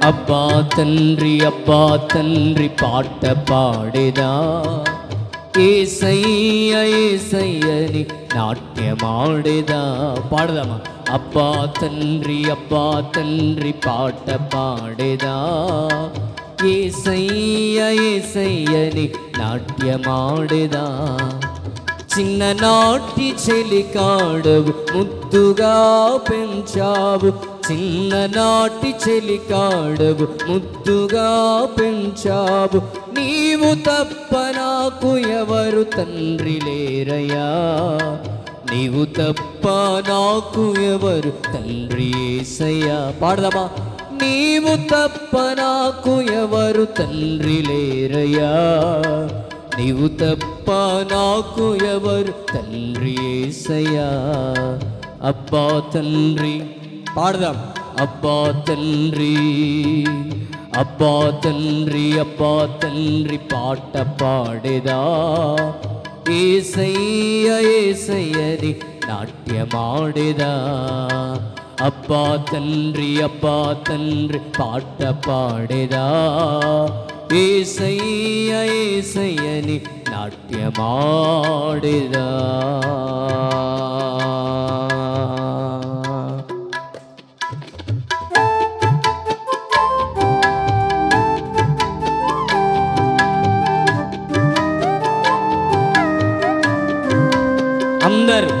అబ్బా తండ్రి పాట పాడేదా, యేసయ్య యేసయ్యని నాట్యమాడేదా. పాడదామా? అబ్బా తండ్రి పాట పాడేదా, యేసయ్య యేసయ్యని నాట్యమాడేదా. చిన్ననాటి చెలికాడవు ముద్దుగా పెంచావు, చిన్ననాటి చెలికాడవు ముద్దుగా పెంచావు. నీవు తప్ప నాకు ఎవరు తండ్రి లేరయ్యా, నీవు తప్ప నాకు ఎవరు తండ్రి యేసయ్యా. పాడదామా? నీవు తప్ప నాకు ఎవరు తండ్రి లేరయ్యా, నీవు తప్ప నాకు ఎవరు తండ్రి యేసయ్యా. అబ్బా తండ్రి, పాడదాం. అబ్బా తండ్రి పాట పాడేదా, యేసయ్య యేసయ్యని నాట్యమాడేదా. అబ్బా తండ్రి పాట పాడేదా, యేసయ్య యేసయ్యని నాట్యమాడేదా. అందరూ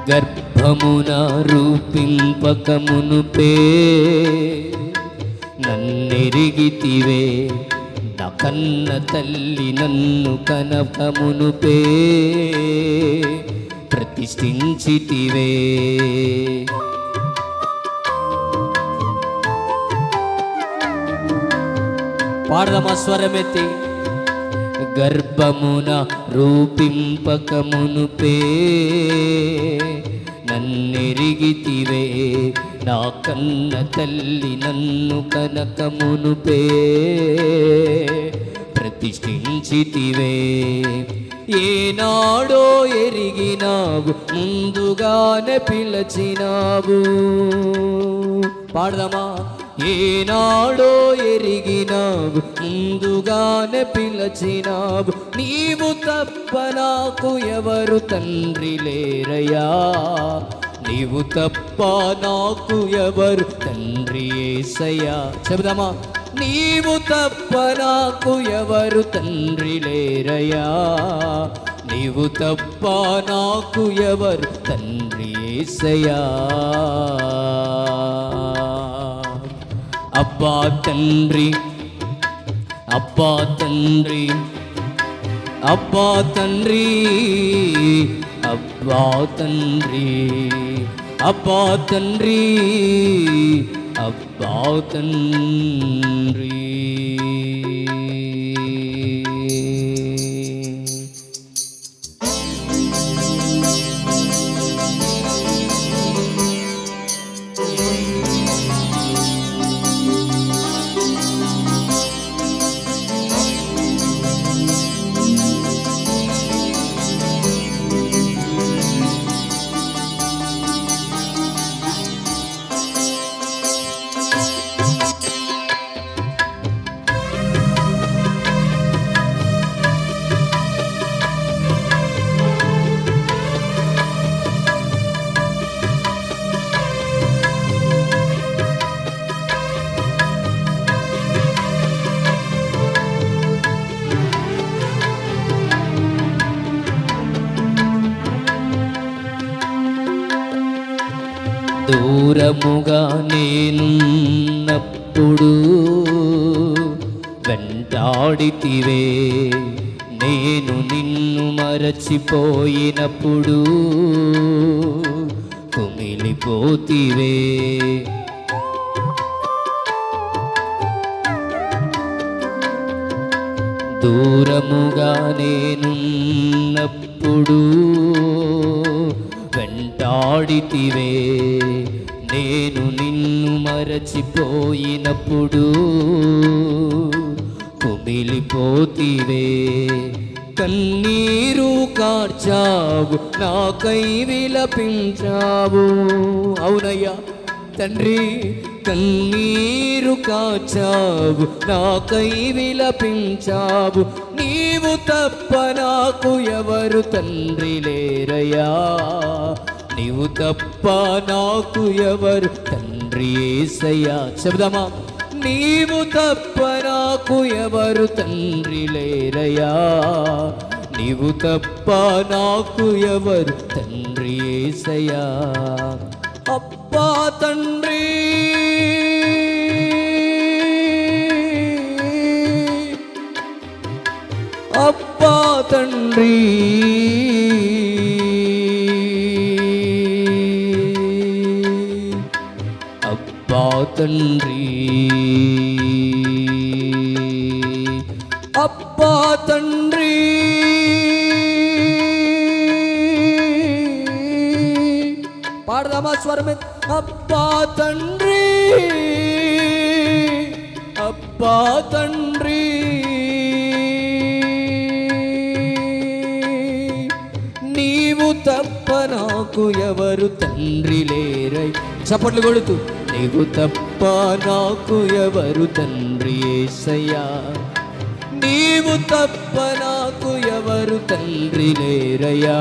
గర్భమున రూపింపకమునుపే నన్నెరిగితివే, నా కన్న తల్లి నన్ను కనకమునుపే ప్రతిష్ఠించితివే. పాడదామా స్వరమెత్తి? గర్భమున రూపింపకమునుపే నన్నెరిగితివే, నా కన్న తల్లి నన్ను కనకమునుపే ప్రతిష్ఠించితివే. ఏనాడో ఎరిగినావు, ముందుగానే పిలచినావు. పాడదామా? ఏనాడో ఎరిగినావు, ముందుగానే పిలచినావు. నీవు తప్ప నాకు ఎవరు తండ్రి లేరయ్యా, నీవు తప్ప నాకు ఎవరు తండ్రి యేసయ్యా. చెబుదామా? నీవు తప్ప నాకు ఎవరు తండ్రి లేరయ్యా, నీవు తప్ప నాకు ఎవరు తండ్రి యేసయ్యా. అబ్బా తండ్రి అబ్బా తండ్రి అబ్బా తండ్రి అబ్బా తండ్రి అబ్బా తండ్రి అబ్బా తండ్రి. దూరముగా నేనున్నప్పుడు వెంటాడితివే, నేను నిన్ను మరచిపోయినప్పుడు కుమిలిపోతివే. దూరముగా నేనున్నప్పుడు వెంటాడితివే, నేను నిన్ను మరచిపోయినప్పుడు కుమిలిపోతివే. కన్నీరు కార్చావు, నాకై విలపించావు. అవునయ్యా తండ్రి, కన్నీరు కాచావు, నాకై విలపించావు. నీవు తప్ప నాకు ఎవరు తండ్రి లేరయ్యా, నీవు తప్ప నాకు ఎవరు తండ్రి యేసయ్యా. చెబుదామా? నీవు తప్ప నాకు ఎవరు తండ్రి లేరయ్యా, నీవు తప్ప నాకు ఎవరు తండ్రి యేసయ్యా. అబ్బా తండ్రి, అబ్బా తండ్రి, అబ్బా తండ్రి, అబ్బా తండ్రి, పాడదామా స్వరమే? అబ్బా తండ్రి, అబ్బా తండ్రి, నీవు తప్ప నాకు ఎవరు తండ్రి లేరై. చప్పట్లు కొడుతూ, నీవు తప్ప నాకు ఎవరు తండ్రి యేసయ్యా, నీవు తప్ప నాకు ఎవరు తండ్రి లేరయ్యా,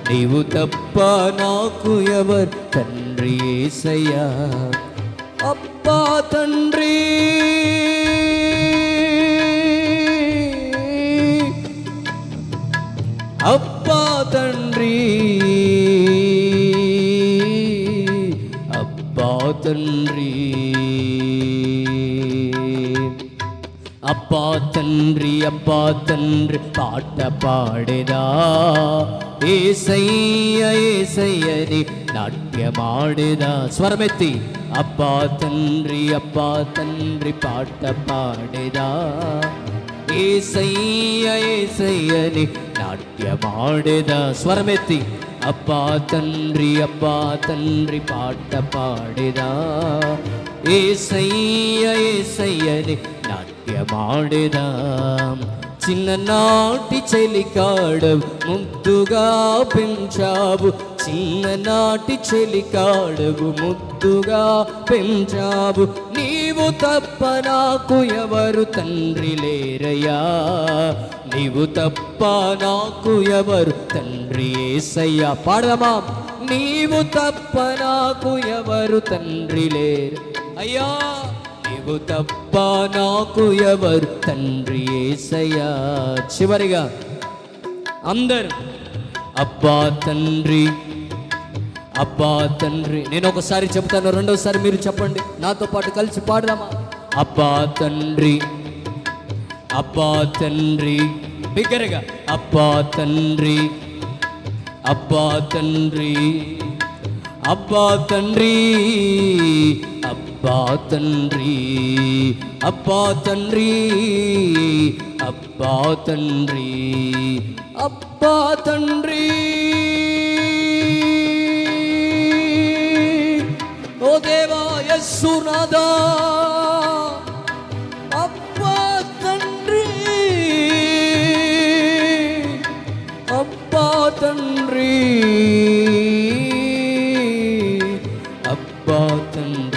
నీవు తప్ప నాకు ఎవరు తండ్రి యేసయ్యా. అబ్బా తండ్రి, అబ్బా తండ్రి, అబ్బా తండ్రి, అబ్బా తండ్రి, అబ్బా తండ్రి పాట పాడేదా, యేసయ్య యేసయ్యని నాట్యమాడేదా. స్వరమెత్తి, అబ్బా తండ్రి, అబ్బా తండ్రి పాట పాడేదా, యేసయ్య యేసయ్యని నాట్యమాడేదా. స్వరమెత్తి, అబ్బా తండ్రి, అబ్బా తండ్రి పాట పాడేదా, యేసయ్య యేసయ్యని నాట్యమాడేదా. చిన్ననాటి చెలికాడవు ముద్దుగా పెంచావు, చిన్ననాటి చెలికాడవు ముద్దుగా పెంచావు. నీవు తప్ప నాకు ఎవరు తండ్రి లేరయ్యా, నీవు తప్ప నాకు ఎవరు తండ్రి యేసయ్యా. పాడదామా? నీవు తప్ప నాకు ఎవరు తండ్రి లేరు అయ్యా, నీవు తప్ప నాకు ఎవరు తండ్రి యేసయ్యా. చివరిగా అందరూ అబ్బా తండ్రి, అబ్బా తండ్రి. నేను ఒకసారి చెప్తాను, రెండోసారి మీరు చెప్పండి, నాతో పాటు కలిసి పాడదామా? అబ్బా తండ్రి, అబ్బా తండ్రి, బిగ్గరగా అబ్బా తండ్రి, అబ్బా తండ్రి, అబ్బా తండ్రి, అబ్బా తండ్రి, అబ్బా తండ్రి, అబ్బా తండ్రి, అబ్బా తండ్రి. ఓ దేవా యేసునాథా, అబ్బా తండ్రి, అబ్బా తండ్రి, అబ్బా తండ్రి.